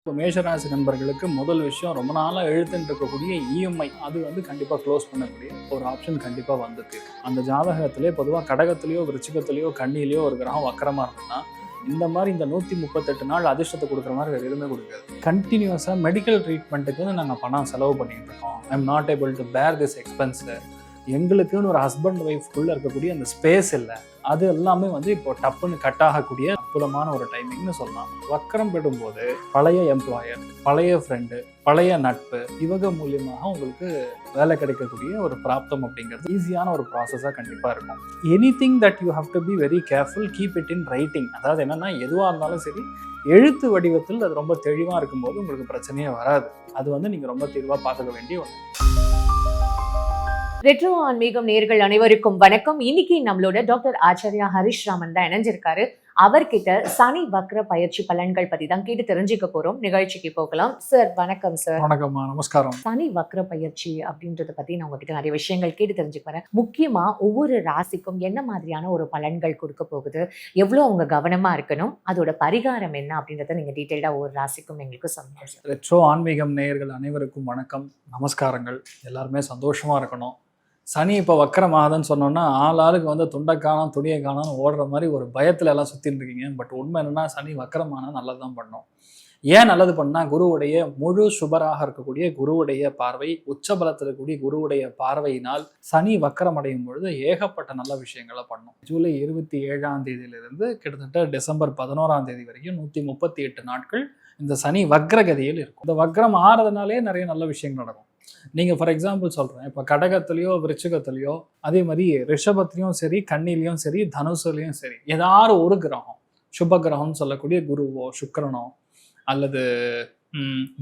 இப்போ மேஷராசி நண்பர்களுக்கு முதல் விஷயம், ரொம்ப நாளாக எழுத்துன்னு இருக்கக்கூடிய இஎம்ஐ அது கண்டிப்பாக க்ளோஸ் பண்ணக்கூடிய ஒரு ஆப்ஷன் கண்டிப்பாக வந்துட்டு. அந்த ஜாதகத்திலே பொதுவாக கடகத்திலேயோ விருச்சிகத்திலேயோ கன்னியிலேயோ ஒரு கிரகம் வக்கரமாக இருக்குன்னா இந்த மாதிரி இந்த 138 நாள் அதிர்ஷ்டத்தை கொடுக்குற மாதிரி வேறு எதுவுமே கொடுக்காது. கண்டினியூஸாக மெடிக்கல் ட்ரீட்மெண்ட்டுக்கு நாங்கள் பணம் செலவு பண்ணிட்டு இருக்கோம். I am not able to பேர் திஸ் எக்ஸ்பென்ஸு. எங்களுக்குன்னு ஒரு ஹஸ்பண்ட் ஒய்ஃப்குள்ளே இருக்கக்கூடிய அந்த ஸ்பேஸ் இல்லை. அது எல்லாமே இப்போ டப்புன்னு கட் ஆகக்கூடிய அற்புதமான ஒரு டைமிங்னு சொல்லலாம். வக்கரம் பெறும்போது பழைய எம்ப்ளாயர், பழைய ஃப்ரெண்டு, பழைய நட்பு இவங்க மூலியமாக உங்களுக்கு வேலை கிடைக்கக்கூடிய ஒரு பிராப்தம் அப்படிங்கிறது ஈஸியான ஒரு ப்ராசஸாக கண்டிப்பாக இருக்கும். Anything that you have to be very careful, keep it in writing. அதாவது என்னன்னா, எதுவாக இருந்தாலும் சரி எழுத்து வடிவத்தில் அது ரொம்ப தெளிவாக இருக்கும்போது உங்களுக்கு பிரச்சனையே வராது. அது நீங்கள் ரொம்ப தெளிவாக பார்த்துக்க வேண்டிய ஒன்று. ரெட்ரோ ஆன்மீகம் நேயர்கள் அனைவருக்கும் வணக்கம். இன்னைக்கு நம்மளோட டாக்டர் ஆச்சாரியா ஹரிஷ் ராமன் தான் இணைஞ்சிருக்காரு. அவர்கிட்ட சனி வக்ர பயிற்சி பலன்கள் பத்தி தான் கேட்டு தெரிஞ்சுக்க போறோம். நிகழ்ச்சிக்கு போகலாம். சார் வணக்கம். சார் வணக்கம்மா. நமஸ்காரம். சனி வக்ர பயிற்சி அப்படின்றத பத்தி நான் உங்ககிட்ட நிறைய விஷயங்கள் கேட்டு தெரிஞ்சுக்கிறேன். முக்கியமா ஒவ்வொரு ராசிக்கும் என்ன மாதிரியான ஒரு பலன்கள் கொடுக்க போகுது, எவ்வளவு அவங்க கவனமா இருக்கணும், அதோட பரிகாரம் என்ன அப்படின்றத நீங்க டீட்டெயிலா ஒவ்வொரு ராசிக்கும் எங்களுக்கு சொல்லுங்க. ரெட்ரோ ஆன்மீகம் நேயர்கள் அனைவருக்கும் வணக்கம், நமஸ்காரங்கள். எல்லாருமே சந்தோஷமா இருக்கணும். சனி இப்போ வக்கரமாகுதுன்னு சொன்னோன்னா ஆளுக்கு துண்டை காணோம் துணியை காணோம்னு ஓடுற மாதிரி ஒரு பயத்தில் எல்லாம் சுற்றின்னு இருக்கீங்க. பட் உண்மை என்னென்னா, சனி வக்கரமானால் நல்லது தான் பண்ணோம். ஏன் நல்லது பண்ணால், குருவுடைய முழு சுபராக இருக்கக்கூடிய குருவுடைய பார்வை, உச்சபலத்தில் இருக்கக்கூடிய குருவுடைய பார்வையினால் சனி வக்கரம் அடையும் பொழுது ஏகப்பட்ட நல்ல விஷயங்களை பண்ணும். ஜூலை 27 கிட்டத்தட்ட டிசம்பர் 11 வரைக்கும் 138 நாட்கள் இந்த சனி வக்ரகதியில் இருக்கும். இந்த வக்ரம் ஆறதுனாலே நிறைய நல்ல விஷயங்கள் நடக்கும். நீங்கள் ஃபார் எக்ஸாம்பிள் சொல்கிறேன், இப்போ கடகத்துலேயோ விருச்சிகத்துலேயோ அதே மாதிரி ரிஷபத்துலேயும் சரி, கன்னிலையும் சரி, தனுசுலையும் சரி, ஏதாவது ஒரு கிரகம் சுப கிரகம்னு சொல்லக்கூடிய குருவோ சுக்கிரனோ அல்லது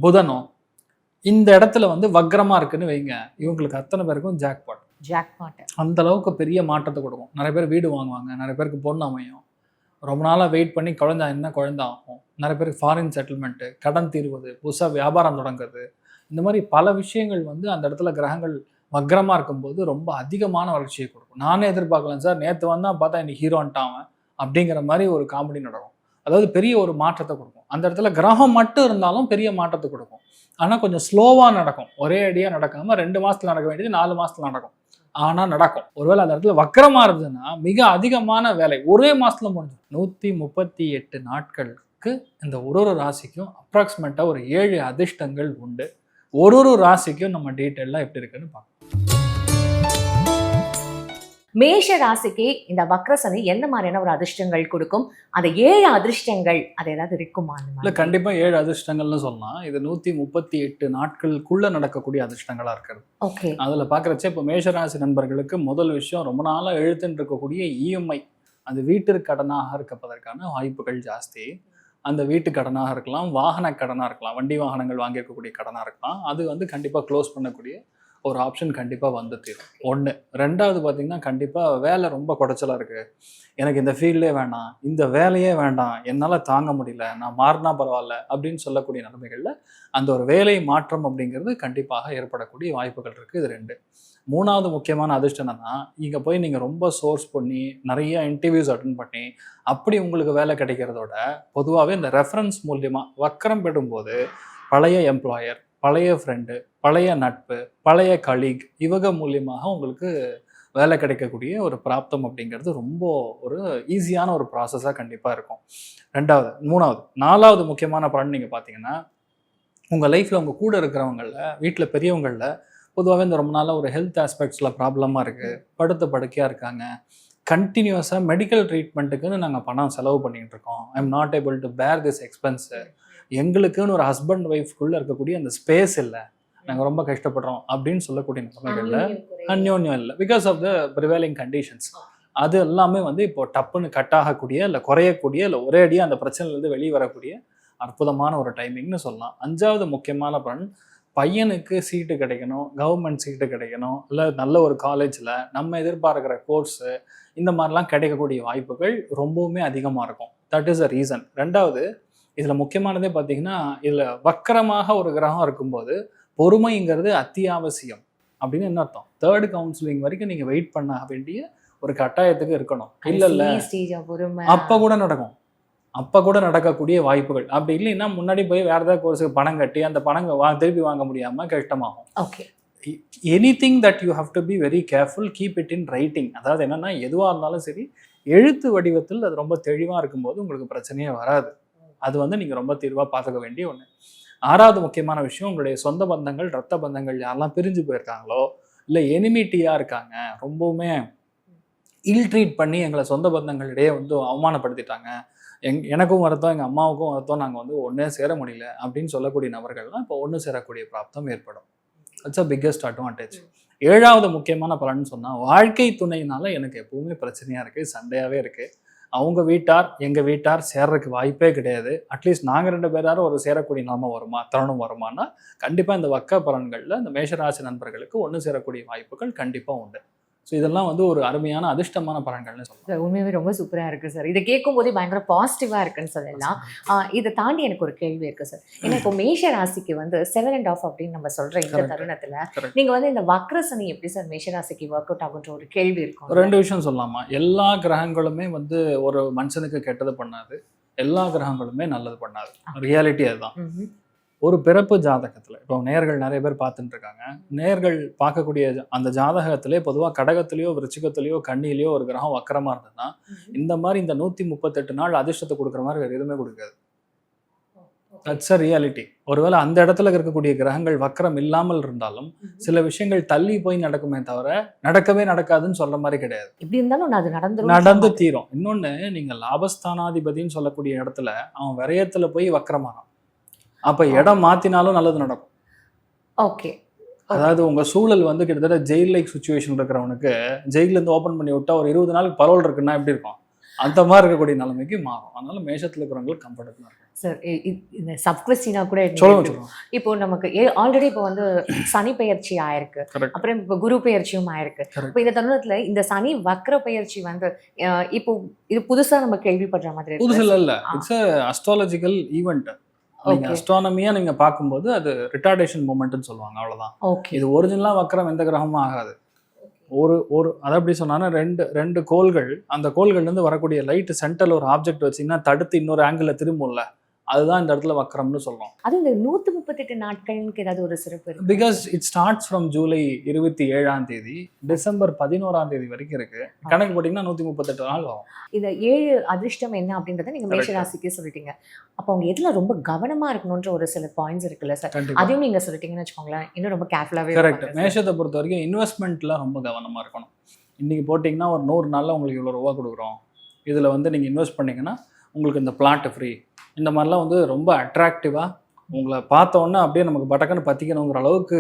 புதனோ இந்த இடத்துல வக்ரமாக இருக்குன்னு வைங்க, இவங்களுக்கு அத்தனை பேருக்கும் ஜாக்பாட் அந்த அளவுக்கு பெரிய மாற்றத்தை கொடுக்கும். நிறைய பேர் வீடு வாங்குவாங்க, நிறைய பேருக்கு பொண்ணு அமையும், ரொம்ப நாளாக வெயிட் பண்ணி குழந்தை ஆகும், நிறைய பேருக்கு ஃபாரின் செட்டில்மெண்ட்டு, கடன் தீர்வது, புதுசாக வியாபாரம் தொடங்குறது, இந்த மாதிரி பல விஷயங்கள் அந்த இடத்துல கிரகங்கள் வக்ரமாக இருக்கும்போது ரொம்ப அதிகமான வளர்ச்சியை கொடுக்கும். நானே எதிர்பார்க்கலாம் சார், நேற்று பார்த்தா இன்னைக்கு ஹீரோன்ட்டான் அப்படிங்கிற மாதிரி ஒரு காமெடி நடக்கும். அதாவது பெரிய ஒரு மாற்றத்தை கொடுக்கும். அந்த இடத்துல கிரகம் மட்டும் இருந்தாலும் பெரிய மாற்றத்தை கொடுக்கும். ஆனால் கொஞ்சம் ஸ்லோவாக நடக்கும். ஒரே அடியாக நடக்காமல் 2 மாதத்தில் நடக்க வேண்டியது 4 மாதத்தில் நடக்கும். ஆனால் நடக்கும். ஒருவேளை அந்த இடத்துல வக்கரமாக இருந்ததுன்னா மிக அதிகமான வேலை ஒரே மாதத்தில் முடிஞ்சு. 138 நாட்களுக்கு இந்த ஒரு ராசிக்கும் அப்ராக்சிமேட்டாக ஒரு 7 அதிர்ஷ்டங்கள் உண்டு. ஒரு ராசிக்கும் நம்ம டீட்டெயிலாக எப்படி இருக்குன்னு பார்க்கலாம். மேஷ ராசிக்கு இந்த வக்ரசனி எந்த மாதிரியான ஒரு அதிர்ஷ்டங்கள் கொடுக்கும்? அந்த 7 அதிர்ஷ்டங்கள் அது ஏதாவது இருக்குமா? இல்லை, கண்டிப்பாக 7 அதிர்ஷ்டங்கள்னு சொல்லலாம். இது 138 நாட்களுக்குள்ள நடக்கக்கூடிய அதிர்ஷ்டங்களா இருக்கிறது. ஓகே. அதில் பார்க்குறச்சே இப்போ மேஷராசி நண்பர்களுக்கு முதல் விஷயம், ரொம்ப நாளாக எழுத்துன்னு இருக்கக்கூடிய இஎம்ஐ அது வீட்டிற்கு கடனாக இருப்பதற்கான வாய்ப்புகள் ஜாஸ்தி. அந்த வீட்டு கடனாக இருக்கலாம், வாகன கடனாக இருக்கலாம், வண்டி வாகனங்கள் வாங்கியிருக்கக்கூடிய கடனாக இருக்கலாம். அது கண்டிப்பாக க்ளோஸ் பண்ணக்கூடிய ஒரு ஆப்ஷன் கண்டிப்பாக தீரும். 1. 2வது பார்த்தீங்கன்னா, கண்டிப்பாக வேலை ரொம்ப குடைச்சலாக இருக்குது, எனக்கு இந்த ஃபீல்டே வேண்டாம், இந்த வேலையே வேண்டாம், என்னால் தாங்க முடியல, நான் மாறினா பரவாயில்ல அப்படின்னு சொல்லக்கூடிய நிலைமைகளில் அந்த ஒரு வேலை மாற்றம் அப்படிங்கிறது கண்டிப்பாக ஏற்படக்கூடிய வாய்ப்புகள் இருக்குது. இது 2. 3வது முக்கியமான அதிர்ஷ்டம் என்னன்னா, இங்கே போய் நீங்கள் ரொம்ப சோர்ஸ் பண்ணி நிறைய இன்டர்வியூஸ் அட்டென்ட் பண்ணி அப்படி உங்களுக்கு வேலை கிடைக்கிறதோட, பொதுவாகவே இந்த ரெஃபரன்ஸ் மூலியமாக வக்கரம் பெறும்போது பழைய எம்ப்ளாயர், பழைய ஃப்ரெண்டு, பழைய நட்பு, பழைய கலீக் இவங்க மூலியமாக உங்களுக்கு வேலை கிடைக்கக்கூடிய ஒரு பிராப்தம் அப்படிங்கிறது ரொம்ப ஒரு ஈஸியான ஒரு ப்ராசஸாக கண்டிப்பாக இருக்கும். 2வது. 3வது. 4வது முக்கியமான பலன் நீங்கள் பார்த்தீங்கன்னா, உங்கள் லைஃப்பில் உங்கள் கூட இருக்கிறவங்களில், வீட்டில் பெரியவங்களில் பொதுவாகவே இந்த ரொம்ப நாளாக ஒரு ஹெல்த் ஆஸ்பெக்ட்ஸில் ப்ராப்ளமாக இருக்குது, படுக்கையாக இருக்காங்க, கண்டினியூஸாக மெடிக்கல் ட்ரீட்மெண்ட்டுக்குன்னு நாங்கள் பணம் செலவு பண்ணிகிட்டு இருக்கோம், I am not able to பேர் திஸ் எக்ஸ்பென்ஸு, எங்களுக்குன்னு ஒரு ஹஸ்பண்ட் ஒய்ஃப்குள்ளே இருக்கக்கூடிய அந்த ஸ்பேஸ் இல்லை, நாங்கள் ரொம்ப கஷ்டப்படுறோம் அப்படின்னு சொல்லக்கூடிய நிலைமைகளில் அந்யோன்யம் இல்லை, because of the prevailing conditions. அது எல்லாமே இப்போ டப்புன்னு கட் ஆகக்கூடிய, இல்லை குறையக்கூடிய, இல்லை ஒரே அடியாக அந்த பிரச்சனையிலேருந்து வெளியே வரக்கூடிய அற்புதமான ஒரு டைமிங்னு சொல்லலாம். 5வது முக்கியமான பலன், பையனுக்கு சீட்டு கிடைக்கணும், கவர்மெண்ட் சீட்டு கிடைக்கணும், இல்லை நல்ல ஒரு காலேஜில் நம்ம எதிர்பார்க்குற கோர்ஸு இந்த மாதிரிலாம் கிடைக்கக்கூடிய வாய்ப்புகள் ரொம்பவுமே அதிகமாக இருக்கும். That is a reason. 2வது, இதில் முக்கியமானதே பார்த்தீங்கன்னா, இதில் வக்கரமாக ஒரு கிரகம் இருக்கும்போது பொறுமைங்கிறது அத்தியாவசியம் அப்படின்னு என்ன அர்த்தம்? 3rd கவுன்சிலிங் வரைக்கும் நீங்கள் வெயிட் பண்ண வேண்டிய ஒரு கட்டாயத்துக்கு இருக்கணும். இல்லை அப்போ கூட நடக்கும். அப்போ கூட நடக்கக்கூடிய வாய்ப்புகள். அப்படி இல்லைன்னா முன்னாடி போய் வேறு ஏதாவது கோர்ஸுக்கு பணம் கட்டி அந்த பணம் திருப்பி வாங்க முடியாமல் கஷ்டமாகும். Okay. Anything that you have to be very careful, keep it in writing. அதாவது என்னன்னா எதுவாக இருந்தாலும் சரி எழுத்து வடிவத்தில் அது ரொம்ப தெளிவாக இருக்கும்போது உங்களுக்கு பிரச்சனையே வராது. அது வந்து நீங்கள் ரொம்ப தீர்வாக பார்த்துக்க வேண்டிய ஒன்று. 6வது முக்கியமான விஷயம், உங்களுடைய சொந்த பந்தங்கள், ரத்த பந்தங்கள் யாரெல்லாம் பிரிஞ்சு போயிருக்காங்களோ, இல்லை எனிமிட்டியாக இருக்காங்க, ரொம்பவுமே இல் ட்ரீட் பண்ணி எங்களை சொந்த பந்தங்களிடையே வந்து அவமானப்படுத்திட்டாங்க, எனக்கும் வருத்தம், எங்கள் அம்மாவுக்கும் வருத்தம், நாங்கள் வந்து ஒன்றே சேர முடியல அப்படின்னு சொல்லக்கூடிய நபர்கள்லாம் இப்போ ஒன்று சேரக்கூடிய பிராப்தம் ஏற்படும். It's a biggest advantage. 7வது முக்கியமான பலன்னு சொன்னால், வாழ்க்கை துணையினால எனக்கு எப்பவுமே பிரச்சனையாக இருக்குது, சண்டையாகவே இருக்குது. அவங்க வீட்டார் எங்கள் வீட்டார் சேர்றதுக்கு வாய்ப்பே கிடையாது. அட்லீஸ்ட் நாங்கள் 2 பேராரும் ஒரு சேரக்கூடிய நிலைமை வருமா, தருணம் வருமானா கண்டிப்பாக இந்த வக்க பலன்களில் இந்த மேஷராசி நண்பர்களுக்கு ஒன்று சேரக்கூடிய வாய்ப்புகள் கண்டிப்பாக உண்டு. ஸோ இதெல்லாம் வந்து ஒரு அருமையான அதிர்ஷ்டமான பலன்கள்னு சொல்லலாம். உண்மையாகவே ரொம்ப சூப்பராக இருக்குது சார். இதை கேட்கும் போதே பயங்கர பாசிட்டிவாக இருக்குன்னு சொல்லலாம். இதை தாண்டி எனக்கு ஒரு கேள்வி இருக்குது சார். ஏன்னா இப்போ மேஷ ராசிக்கு வந்து 7 and off அப்படின்னு நம்ம சொல்கிற இந்த தருணத்தில் நீங்கள் வந்து இந்த வக்ரசனி எப்படி சார் மேஷ ராசிக்கு ஒர்க் அவுட் ஆகுன்ற ஒரு கேள்வி இருக்கும். 2 விஷயம் சொல்லலாமா? எல்லா கிரகங்களுமே வந்து ஒரு மனுஷனுக்கு கெட்டது பண்ணாது, எல்லா கிரகங்களுமே நல்லது பண்ணாது. ரியாலிட்டி அதுதான். ஒரு பிறப்பு ஜாதகத்தில் இப்போ நேயர்கள் நிறைய பேர் பார்த்துட்டு இருக்காங்க. நேயர்கள் பார்க்கக்கூடிய அந்த ஜாதகத்திலே பொதுவாக கடகத்திலேயோ விருச்சிகத்திலேயோ கன்னியிலேயோ ஒரு கிரகம் வக்கரமாக இருந்ததுன்னா இந்த மாதிரி இந்த 138 நாள் அதிர்ஷ்டத்தை கொடுக்குற மாதிரி வேறு எதுவுமே கொடுக்காது. That's a reality. ஒருவேளை அந்த இடத்துல இருக்கக்கூடிய கிரகங்கள் வக்கரம் இல்லாமல் இருந்தாலும் சில விஷயங்கள் தள்ளி போய் நடக்குமே தவிர நடக்கவே நடக்காதுன்னு சொல்ற மாதிரி கிடையாது. எப்படி இருந்தாலும் அது நடந்து தீரும். இன்னொன்று, நீங்கள் லாபஸ்தானாதிபதினு சொல்லக்கூடிய இடத்துல அவன் விரயத்தில் போய் வக்கரமானான், அப்போ இடம் மாற்றினாலும் நல்லது நடக்கும். ஓகே. அதாவது உங்கள் சூழல் வந்து கிட்டத்தட்ட ஜெயில் லைக் சுச்சுவேஷன் இருக்கிறவனுக்கு ஜெயிலேருந்து ஓப்பன் பண்ணி விட்டா ஒரு 20 நாளுக்கு பரவல் இருக்குன்னா எப்படி இருக்கும், அந்த மாதிரி இருக்கக்கூடிய நிலைமைக்கு மாறும். அதனால மேஷத்தில் இருக்கிறவங்களுக்கு கம்ஃபர்டபுளாக இருக்கும். சார் இந்த சப்கிறிஸ்டினா கூட சொல்லுங்க. இப்போ நமக்கு ஆல்ரெடி இப்போ வந்து சனி பெயர்ச்சி ஆயிருக்கு, அப்புறம் இப்போ குரு பெயர்ச்சியும் ஆயிருக்கு. இப்போ இந்த தருணத்துல இந்த சனி வக்ர பெயர்ச்சி வந்து இப்போ இது புதுசா நம்ம கேள்விப்படுற மாதிரி புதுசு இல்லை, இட்ஸ் அஸ்ட்ராலஜிக்கல் ஈவெண்ட். நீங்க அஸ்ட்ரானமியா நீங்க பார்க்கும்போது அது ரிட்டார்டேஷன் மூமெண்ட்னு சொல்லுவாங்க, அவ்வளவுதான். இது ஒரிஜினலா வக்கரம் எந்த கிரகமும் ஆகாது. ஒரு அதை எப்படி சொன்னா ரெண்டு கோள்கள், அந்த கோள்கள்ல இருந்து வரக்கூடிய லைட் சென்டர்ல ஒரு ஆப்ஜெக்ட் வச்சீங்கன்னா தடுத்து இன்னொரு ஆங்கிள் திரும்பும்ல, அதுதான் இந்த இடத்துல வக்கரம்னு சொல்றோம். அது இந்த 138 நாட்களுக்கு ஏதாவது ஒரு சிறப்பு இருக்கு? Because it starts from July 27ஆம் தேதி டிசம்பர் 11ஆம் தேதி வரைக்கும் இருக்கு. கணக்கு போட்டீங்கன்னா 138 நாள் ஆகும். இந்த 7 அதிர்ஷ்டம் என்ன அப்படின்றத நீங்க மேஷ ராசிக்கு சொல்லிட்டீங்க. அப்போ அவங்க எதுல ரொம்ப கவனமா இருக்கணும்ன்ற ஒரு சில பாயிண்ட்ஸ் இருக்குல்ல சார், அதையும் நீங்க சொல்லிட்டீங்கன்னு வச்சுக்கோங்களேன், இன்னும் ரொம்ப கேர்ஃபுல்லாவே. கரெக்ட். மேஷத்தை பொறுத்த வரைக்கும் இன்வெஸ்ட்மெண்ட்ல ரொம்ப கவனமா இருக்கணும். இன்னைக்கு போட்டிங்கன்னா ஒரு 100 நாள்ல உங்களுக்கு இவ்வளோ ரூபா கொடுக்குறோம், இதுல வந்து நீங்க இன்வெஸ்ட் பண்ணீங்கன்னா உங்களுக்கு இந்த பிளாட் ஃப்ரீ, இந்த மாதிரிலாம் வந்து ரொம்ப அட்ராக்டிவாக உங்களை பார்த்தோன்னே அப்படியே நமக்கு பட்டக்கன்னு பற்றிக்கணுங்கிற அளவுக்கு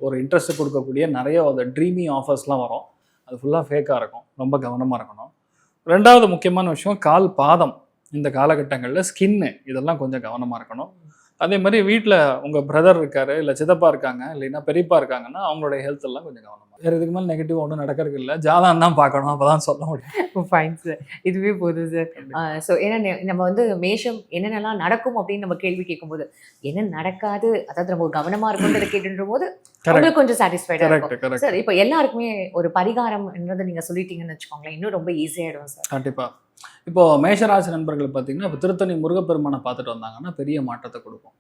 ஒரு இன்ட்ரெஸ்ட் கொடுக்கக்கூடிய நிறைய அந்த ட்ரீமி ஆஃபர்ஸ்லாம் வரும். அது ஃபுல்லாக ஃபேக்காக இருக்கும். ரொம்ப கவனமாக இருக்கணும். 2வது முக்கியமான விஷயம், கால் பாதம். இந்த காலகட்டங்களில் ஸ்கின்னு இதெல்லாம் கொஞ்சம் கவனமாக இருக்கணும். அதே மாதிரி வீட்டில் உங்கள் பிரதர் இருக்காரு, இல்லை சித்தப்பா இருக்காங்க, இல்லைன்னா பெரியப்பா இருக்காங்கன்னா அவங்களுடைய ஹெல்த் எல்லாம் கொஞ்சம் கவனமாக. வேறு இதுக்கு மேலே நெகட்டிவ் ஒன்றும் நடக்கிறது இல்லை, ஜாதகம் தான் பார்க்கணும், அப்போ தான் சொல்ல முடியும். ஃபைன் சார், இதுவே போதும் சார். ஸோ ஏன்னா நம்ம வந்து மேஷம் என்னென்னலாம் நடக்கும் அப்படின்னு நம்ம கேள்வி கேட்கும்போது என்ன நடக்காது, அதாவது நம்ம கவனமாக இருக்கும்ன்றதை கேட்டுன்ற போது உங்களுக்கு கொஞ்சம் சாட்டிஸ்ஃபைடாக இருக்கும் சார். இப்போ எல்லாருக்குமே ஒரு பரிகாரம்ன்றதை நீங்கள் சொல்லிட்டீங்கன்னு வச்சுக்கோங்களேன், இன்னும் ரொம்ப ஈஸியாகிடும் சார். கண்டிப்பாக. இப்போ மேஷராசி நண்பர்கள் பார்த்தீங்கன்னா இப்போ திருத்தணி முருகப்பெருமானை பார்த்துட்டு வந்தாங்கன்னா பெரிய மாற்றத்தை கொடுக்கும்.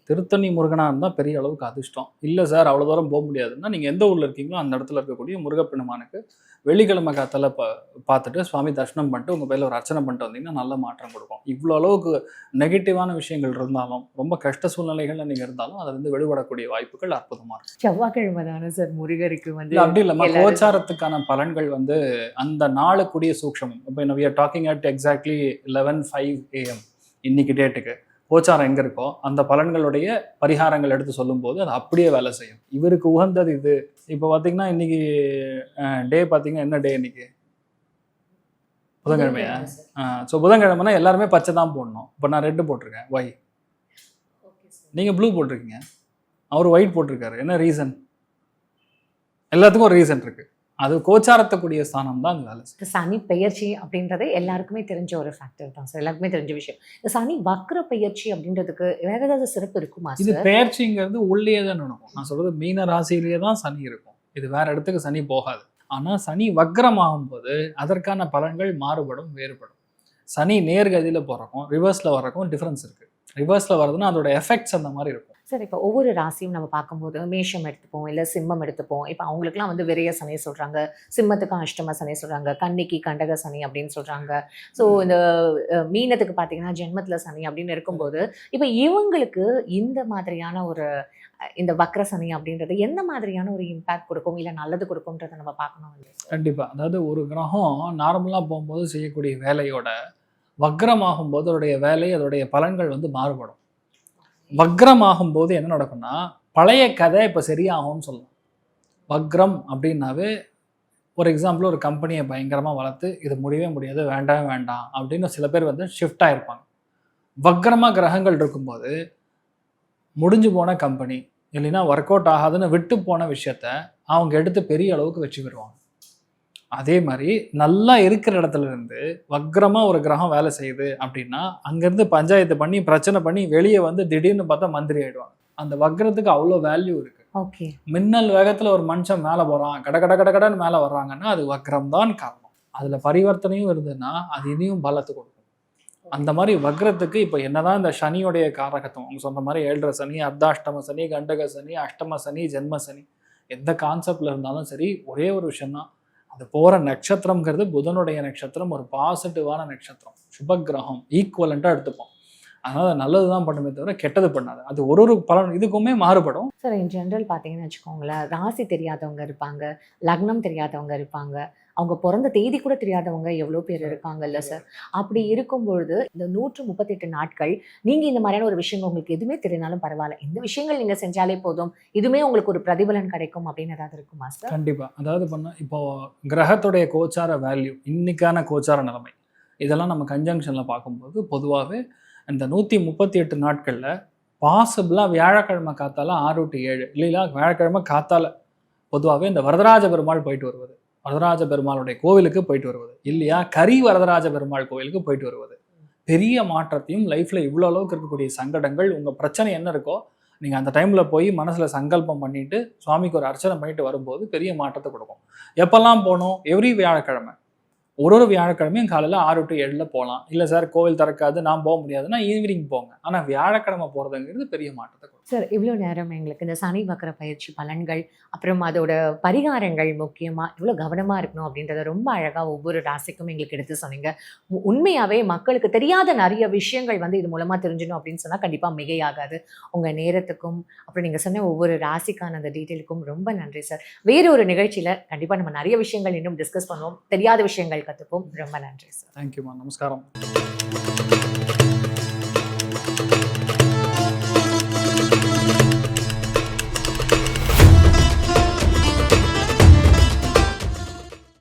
திருத்தணி முருகனாக இருந்தால் பெரிய அளவுக்கு அதிர்ஷ்டம். இல்லை சார் அவ்வளோ தூரம் போக முடியாதுன்னா நீங்கள் எந்த ஊரில் இருக்கீங்களோ அந்த இடத்துல இருக்கக்கூடிய முருகப்பெருமானுக்கு வெள்ளிக்கிழமை காத்தால பார்த்துட்டு சுவாமி தர்ஷனம் பண்ணிட்டு உங்கள் பேரில் ஒரு அர்ச்சனை பண்ணிட்டு வந்தீங்கன்னா நல்ல மாற்றம் கொடுக்கும். இவ்வளோ அளவுக்கு நெகட்டிவான விஷயங்கள் இருந்தாலும், ரொம்ப கஷ்ட சூழ்நிலைகளில் நீங்கள் இருந்தாலும் அதிலிருந்து வெளிப்படக்கூடிய வாய்ப்புகள் அற்புதமாக இருக்கும். செவ்வாய்க்கிழமை தானே சார் முருகருக்கு வந்து அப்படி இல்லாமல் கோச்சாரத்துக்கான பலன்கள் வந்து அந்த நாளுக்குரிய சூக்ஷமம். இப்போ we are talking at exactly 11:05 AM இன்னைக்கு டேட்டுக்கு கோச்சாரம் எங்கே இருக்கோ அந்த பலன்களுடைய பரிகாரங்கள் எடுத்து சொல்லும்போது அது அப்படியே வேலை செய்யும். இவருக்கு உகந்தது இது. இப்போ பார்த்தீங்கன்னா இன்னைக்கு டே பார்த்தீங்கன்னா என்ன டே இன்னைக்கு? புதன்கிழமையா? ஸோ புதன்கிழமைனா எல்லாருமே பச்சை தான் போடணும். இப்போ நான் ரெட்டு போட்டிருக்கேன், ஒய். நீங்கள் ப்ளூ போட்டிருக்கீங்க, அவர் ஒயிட் போட்டிருக்காரு. என்ன ரீசன்? எல்லாத்துக்கும் ஒரு ரீசன் இருக்குது. அது கோச்சாரத்தக்கூடிய ஸ்தானம் தான் அந்த வேலை. சனி பெயர்ச்சி அப்படின்றது எல்லாருக்குமே தெரிஞ்ச ஒரு ஃபேக்டர் தான் சார், எல்லாருக்குமே தெரிஞ்ச விஷயம். இந்த சனி வக்ர பெயர்ச்சி அப்படின்றதுக்கு வேற ஏதாவது சிறப்பு இருக்குமா? இது பெயர்ச்சிங்கிறது உள்ளே தான் நடக்கும். நான் சொல்றது மீன ராசியிலேயே தான் சனி இருக்கும், இது வேற இடத்துக்கு சனி போகாது. ஆனால் சனி வக்ரம் ஆகும்போது அதற்கான பலன்கள் மாறுபடும், வேறுபடும். சனி நேர்கதியில் போகிறக்கும் ரிவர்ஸில் வர்றக்கும் டிஃப்ரென்ஸ் இருக்குது. ரிவர்ஸில் வர்றதுன்னா அதோட எஃபெக்ட்ஸ் அந்த மாதிரி இருக்கும். சார் இப்போ ஒவ்வொரு ராசியும் நம்ம பார்க்கும்போது மேஷம் எடுத்துப்போம், இல்லை சிம்மம் எடுத்துப்போம். இப்போ அவங்களுக்குலாம் வந்து விரய சனி சொல்கிறாங்க, சிம்மத்துக்கு அஷ்டம சனி சொல்கிறாங்க, கன்னிக்கு கண்டக சனி அப்படின்னு சொல்கிறாங்க. ஸோ இந்த மீனத்துக்கு பார்த்தீங்கன்னா ஜென்மத்தில் சனி அப்படின்னு இருக்கும்போது இப்போ இவங்களுக்கு இந்த மாதிரியான ஒரு இந்த வக்ர சனி அப்படின்றது எந்த மாதிரியான ஒரு இம்பேக்ட் கொடுக்கும், இல்லை நல்லது கொடுக்கும்ன்றதை நம்ம பார்க்கணும் இல்லையா? கண்டிப்பாக. அதாவது ஒரு கிரகம் நார்மலாக போகும்போது செய்யக்கூடிய வேலையோட வக்ரமாகும் போது அதோடைய வேலை, அதோடைய பலன்கள் வந்து மாறுபடும். வக்ரமாகும் போது என்ன நடக்கும்னா பழைய கதை இப்போ சரியாகும்னு சொல்லலாம். வக்ரம் அப்படின்னாவே ஒரு எக்ஸாம்பிள், ஒரு கம்பெனியை பயங்கரமாக வளர்த்து இது முடியவே முடியாது, வேண்டாம் வேண்டாம் அப்படின்னு சில பேர் வந்து ஷிஃப்ட் ஆகிருப்பாங்க. வக்ரமாக கிரகங்கள் இருக்கும்போது முடிஞ்சு போன கம்பெனி இல்லைன்னா ஒர்க் அவுட் ஆகாதுன்னு விட்டு போன விஷயத்த அவங்க எடுத்து பெரிய அளவுக்கு வச்சு வருவாங்க. அதே மாதிரி நல்லா இருக்கிற இடத்துல இருந்து வக்ரமாக ஒரு கிரகம் வேலை செய்யுது அப்படின்னா அங்கேருந்து பஞ்சாயத்து பண்ணி பிரச்சனை பண்ணி வெளியே வந்து திடீர்னு பார்த்தா மந்திரி ஆயிடுவாங்க. அந்த வக்ரத்துக்கு அவ்வளோ வேல்யூ இருக்கு. ஓகே, மின்னல் வேகத்தில் ஒரு மனுஷன் மேலே போகிறான், கடன்னு மேலே வர்றாங்கன்னா அது வக்ரம் தான் காரணம். அதில் பரிவர்த்தனையும் இருந்ததுன்னா அது இனியும் பலத்து கொடுக்கும். அந்த மாதிரி வக்ரத்துக்கு இப்போ என்னதான் இந்த சனியோடைய காரகத்துவம் அவங்க சொன்ன மாதிரி 7.5 சனி, அர்த்தாஷ்டம சனி, கண்டக சனி, அஷ்டம சனி, ஜென்ம சனி, எந்த கான்செப்டில் இருந்தாலும் சரி ஒரே ஒரு விஷயம்தான், அது போகிற நட்சத்திரம்ங்கிறது புதனுடைய நட்சத்திரம், ஒரு பாசிட்டிவான நட்சத்திரம், சுபகிரகம், ஈக்குவலண்ட்டாக எடுத்துப்போம். அதனால் நல்லது தான் பண்ணுமே தவிர கெட்டது பண்ணாது. அது ஒரு பலன் இதுக்குமே மாறுபடும். சார் இன் ஜென்ரல் பார்த்தீங்கன்னு வச்சுக்கோங்களேன், ராசி தெரியாதவங்க இருப்பாங்க, லக்னம் தெரியாதவங்க இருப்பாங்க, அவங்க பிறந்த தேதி கூட தெரியாதவங்க எவ்வளோ பேர் இருக்காங்கல்ல சார். அப்படி இருக்கும்பொழுது இந்த 138 நாட்கள் நீங்கள் இந்த மாதிரியான ஒரு விஷயங்கள் உங்களுக்கு எதுவுமே தெரியனாலும் பரவாயில்ல, இந்த விஷயங்கள் நீங்கள் செஞ்சாலே போதும், இதுவுமே உங்களுக்கு ஒரு பிரதிபலன் கிடைக்கும் அப்படின்னு ஏதாவது இருக்குமா சார்? கண்டிப்பாக. அதாவது இப்போது கிரகத்துடைய கோச்சார வேல்யூ, இன்னைக்கான கோச்சார நிலைமை, இதெல்லாம் நம்ம கன்ஜங்ஷனில் பார்க்கும்போது பொதுவாகவே இந்த 138 நாட்களில் பாசிபிளாக வியாழக்கிழமை காத்தால 6 to 7 இல்லைங்களா, வியாழக்கிழமை காத்தால பொதுவாகவே இந்த வரதராஜ பெருமாள் போயிட்டு வருவது, வரதராஜ பெருமாளுடைய கோவிலுக்கு போயிட்டு வருவது இல்லையா, கரி வரதராஜ பெருமாள் கோவிலுக்கு போயிட்டு வருவது பெரிய மாற்றத்தையும் லைஃப்பில் இவ்வளோ அளவுக்கு இருக்கக்கூடிய சங்கடங்கள், உங்கள் பிரச்சனை என்ன இருக்கோ நீங்கள் அந்த டைமில் போய் மனசில் சங்கல்பம் பண்ணிவிட்டு சுவாமிக்கு ஒரு அர்ச்சனை பண்ணிட்டு வரும்போது பெரிய மாற்றத்தை கொடுக்கும். எப்போல்லாம் போகணும்? எவ்ரி வியாழக்கிழமை, ஒரு வியாழக்கிழமையும் காலையில் 6 to 7 போகலாம். இல்லை சார் கோவில் திறக்காது நான் போக முடியாதுன்னா ஈவினிங் போங்க. ஆனால் வியாழக்கிழமை போகிறதுங்கிறது பெரிய மாற்றத்தை கொடுக்கும். சார் இவ்வளோ நேரம் எங்களுக்கு இந்த சனி வக்கர பயிற்சி பலன்கள், அப்புறம் அதோட பரிகாரங்கள், முக்கியமாக இவ்வளோ கவனமாக இருக்கணும் அப்படின்றத ரொம்ப அழகாக ஒவ்வொரு ராசிக்கும் எங்களுக்கு எடுத்து சொன்னீங்க. உண்மையாகவே மக்களுக்கு தெரியாத நிறைய விஷயங்கள் வந்து இது மூலமாக தெரிஞ்சிடும் அப்படின்னு சொன்னால் கண்டிப்பாக மிகையாகாது. உங்கள் நேரத்துக்கும் அப்புறம் நீங்கள் சொன்ன ஒவ்வொரு ராசிக்கான அந்த டீட்டெயிலுக்கும் ரொம்ப நன்றி சார். வேறு ஒரு நிகழ்ச்சியில் கண்டிப்பாக நம்ம நிறைய விஷயங்கள் இன்னும் டிஸ்கஸ் பண்ணுவோம், தெரியாத விஷயங்கள் கற்றுப்போம். ரொம்ப நன்றி சார். தேங்க்யூமா. நமஸ்காரம்.